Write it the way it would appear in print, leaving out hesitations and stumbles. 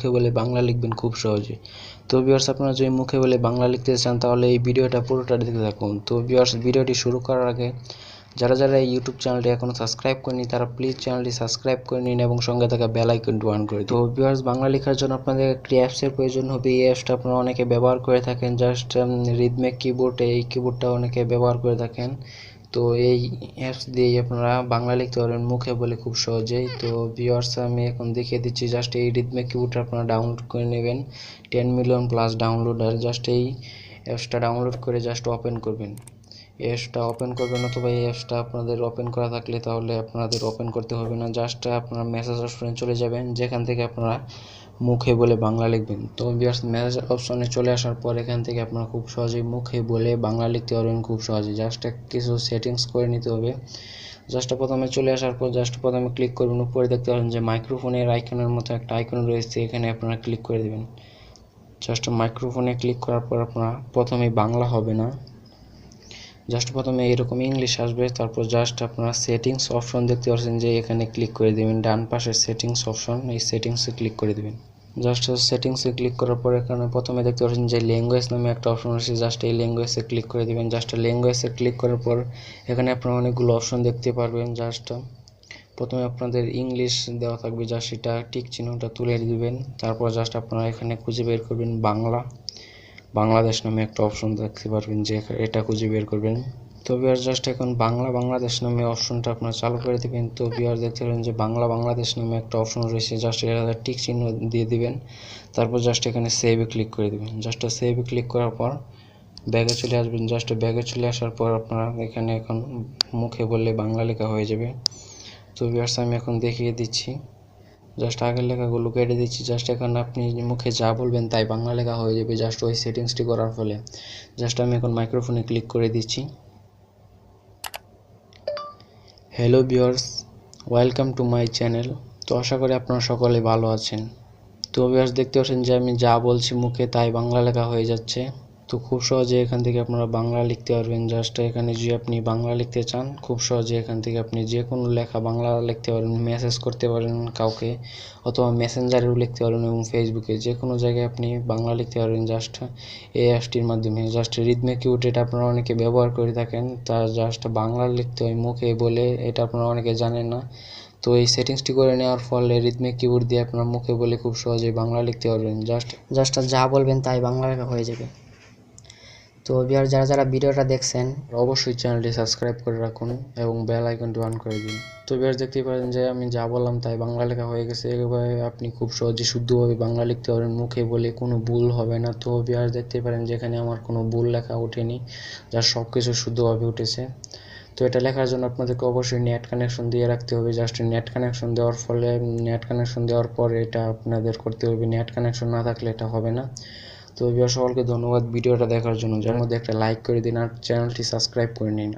মুখে বলে বাংলা লিখবেন খুব সহজে। তো ভিউয়ার্স, আপনারা যদি মুখে বলে বাংলা লিখতে চান তাহলে এই ভিডিওটা পুরোটা দেখতে থাকুন। তো ভিউয়ার্স, ভিডিওটি শুরু করার আগে যারা যারা এই ইউটিউব চ্যানেলটি এখনও সাবস্ক্রাইব করেনি তারা প্লিজ চ্যানেলটি সাবস্ক্রাইব করে নিন এবং সঙ্গে থাকা বেল আইকনটি অন করে দিন। তো ভিউয়ার্স, বাংলা লেখার জন্য আপনাদের একটি অ্যাপসের প্রয়োজন হবে। এই অ্যাপসটা আপনারা অনেকে ব্যবহার করে থাকেন, জাস্ট রিদমেক কিবোর্ড, এই কিবোর্ডটা অনেকে ব্যবহার করে থাকেন। তো এই অ্যাপস দিয়েই আপনারা বাংলা লিখতে পারবেন মুখে বলে খুব সহজেই। তো ভিউয়ার্স, আমি এখন দেখিয়ে দিচ্ছি। জাস্ট এই রিদমেক কিবোর্ডটা আপনারা ডাউনলোড করে নেবেন, 10 মিলিয়ন প্লাস ডাউনলোড। আর জাস্ট এই অ্যাপসটা ডাউনলোড করে জাস্ট ওপেন করবেন, অ্যাপসটা ওপেন করবেন, অথবা এই অ্যাপসটা আপনাদের ওপেন করা থাকলে তাহলে আপনাদের ওপেন করতে হবে না। জাস্ট আপনারা মেসেজ অপশনে চলে যাবেন, যেখান থেকে আপনারা মুখে বলে বাংলা লিখবেন। তো ভিউয়ার্স, মেসেজ অপশনে চলে আসার পর এখান থেকে আপনারা খুব সহজেই মুখে বলে বাংলা লিখতে পারবেন খুব সহজেই। জাস্ট কিছু সেটিংস করে নিতে হবে। জাস্ট প্রথমে চলে আসার পর জাস্ট প্রথমে ক্লিক করবেন, উপরে দেখতে পাবেন যে মাইক্রোফোনের আইকনের মতো একটা আইকন রয়েছে, এখানে আপনারা ক্লিক করে দেবেন। জাস্ট মাইক্রোফোনে ক্লিক করার পর আপনারা প্রথমে বাংলা হবে না, জাস্ট প্রথমে এরকম ইংলিশ আসবে। তারপর জাস্ট আপনারা সেটিংস অপশন দেখতে পাচ্ছেন যে এখানে ক্লিক করে দেবেন, ডান পাশে সেটিংস অপশন, এই সেটিংসে ক্লিক করে দেবেন। জাস্ট সেটিংসে ক্লিক করার পর এখানে প্রথমে দেখতে পাচ্ছেন যে ল্যাঙ্গুয়েজ নামে একটা অপশন আছে, জাস্ট এই ল্যাঙ্গুয়েজে ক্লিক করে দেবেন। জাস্ট ল্যাঙ্গুয়েজে ক্লিক করার পর এখানে আপনারা অনেকগুলো অপশন দেখতে পারবেন। জাস্ট প্রথমে আপনাদের ইংলিশ দেওয়া থাকবে, জাস্ট এটা টিক চিহ্নটা তুলে দিবেন। তারপর জাস্ট আপনারা এখানে খুঁজে বের করবেন বাংলাদেশ নামে একটা অপশন দেখতে পারবেন, যে এটা খুঁজে বের করবেন। তো ভিউয়ার, জাস্ট এখন বাংলাদেশ নামে অপশনটা আপনারা চালু করে দেবেন। তো ভিউয়ার, দেখতে পারেন যে বাংলাদেশ নামে একটা অপশন রয়েছে, জাস্ট এটা টিক চিহ্ন দিয়ে দিবেন। তারপর জাস্ট এখানে সেভে ক্লিক করে দেবেন। জাস্ট সেভে ক্লিক করার পর ব্যাগে চলে আসবেন। জাস্ট ব্যাগে চলে আসার পর আপনারা এখানে এখন মুখে বললে বাংলা লেখা হয়ে যাবে। তো ভিউয়ার্স, আমি এখন দেখিয়ে দিচ্ছি। জাস্ট আগের লেখাগুলো কেটে দিচ্ছি। জাস্ট এখন আপনি মুখে যা বলবেন তাই বাংলা লেখা হয়ে যাবে, জাস্ট ওই সেটিংসটি করার ফলে। জাস্ট আমি এখন মাইক্রোফোনে ক্লিক করে দিচ্ছি। Hello viewers, welcome to my channel. তো আশা করি আপনারা সকলে ভালো আছেন। তো ভিউয়ার্স, দেখতে পাচ্ছেন যে আমি যা বলছি মুখে তাই বাংলা লেখা হয়ে যাচ্ছে। তো খুব সহজে এখান থেকে আপনারা বাংলা লিখতে পারবেন। জাস্ট এখানে যদি আপনি বাংলা লিখতে চান, খুব সহজে এখান থেকে আপনি যে কোনো লেখা বাংলা লিখতে পারবেন, মেসেজ করতে পারেন কাউকে, অথবা মেসেঞ্জারেও লিখতে পারবেন এবং ফেসবুকে যে কোনো জায়গায় আপনি বাংলা লিখতে পারবেন জাস্ট এই অ্যাপসটির মাধ্যমে। জাস্ট রিদমেক কিবোর্ড, এটা আপনারা অনেকে ব্যবহার করে থাকেন, তা জাস্ট বাংলা লিখতে হয় মুখে বলে, এটা আপনারা অনেকে জানেন না। তো এই সেটিংসটি করে নেওয়ার ফলে রিদমেক কিবোর্ড দিয়ে আপনার মুখে বলে খুব সহজেই বাংলা লিখতে পারবেন। জাস্ট যা বলবেন তাই বাংলা লেখা হয়ে যাবে। তো ভিউয়ার, যারা যারা ভিডিওটা দেখছেন অবশ্যই চ্যানেলটি সাবস্ক্রাইব করে রাখুন এবং বেল আইকনটি অন করে দিন। তো ভিউয়ার, দেখতেই পারেন যে আমি যা বললাম তাই বাংলা লেখা হয়ে গেছে। এভাবে আপনি খুব সহজে শুদ্ধভাবে বাংলা লিখতে পারবেন, মুখে বলে কোনো ভুল হবে না। তো ভিউয়ার, দেখতেই পারেন যে এখানে আমার কোনো ভুল লেখা ওঠেনি, যার সব কিছু শুদ্ধভাবে উঠেছে। তো এটা লেখার জন্য আপনাদেরকে অবশ্যই নেট কানেকশন দিয়ে রাখতে হবে। জাস্ট নেট কানেকশন দেওয়ার পর এটা আপনাদের করতে হবে। নেট কানেকশন না থাকলে এটা হবে না। তো ভিউয়ার, সকলকে ধন্যবাদ ভিডিওটা দেখার জন্য। যার মধ্যে একটা লাইক করে দিন আর চ্যানেলটি সাবস্ক্রাইব করে নিন।